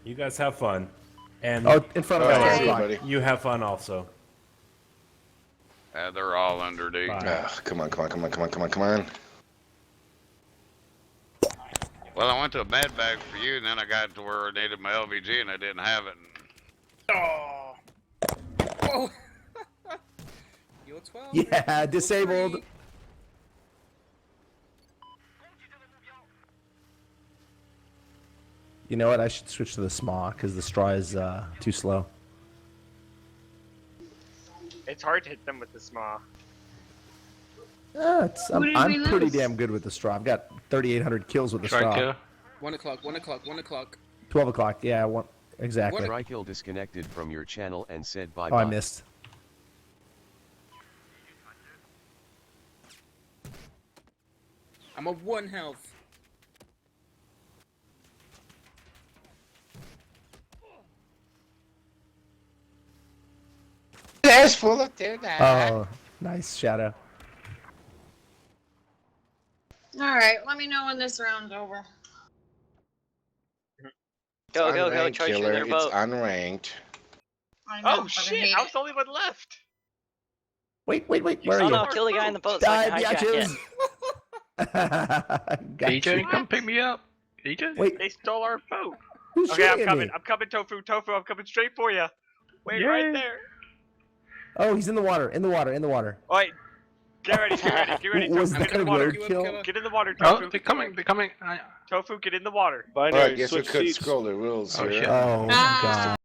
You guys have fun. And Oh, in front of All us. right, Come on. buddy. you have fun also. They're all under, dude. Bye. Come on. Well, I went to a bad bag for you, and then I got to where I needed my LVG, and I didn't have it. Oh. Whoa. You're 12. Yeah, disabled. You know what? I should switch to the SMAW because the straw is too slow. It's hard to hit them with the small. I'm pretty damn good with the straw. I've got 3,800 kills with the straw. 1 o'clock, 1 o'clock, 1 o'clock. 12 o'clock. Yeah, exactly. Trykill disconnected from your channel and said bye Oh, bye. I missed. I'm at 1 health. There's full of there. Oh, nice shadow. Alright, let me know when this round's over. Go, Unranked charge killer. their It's boat. unranked. I know, Oh but I shit! hate I was it. the only one left. Wait. Where Oh are no, you? kill the guy in the boat. So I Die, can hijack biatches! Got EJ, you. come pick me up. EJ? Wait, They stole our boat. who's Okay, I'm shooting at coming. me? I'm coming, Tofu. Tofu, I'm coming straight for you. Wait, Yay. right there. Oh, he's in the water. In the water. Oh, wait. Get ready. Was Tofu, that get in the a water. roadkill? Get in the water, Oh, Tofu. they're coming. Tofu, get in the water. Alright, guess we could scroll the rules Oh, here. shit. Oh, Ah. God.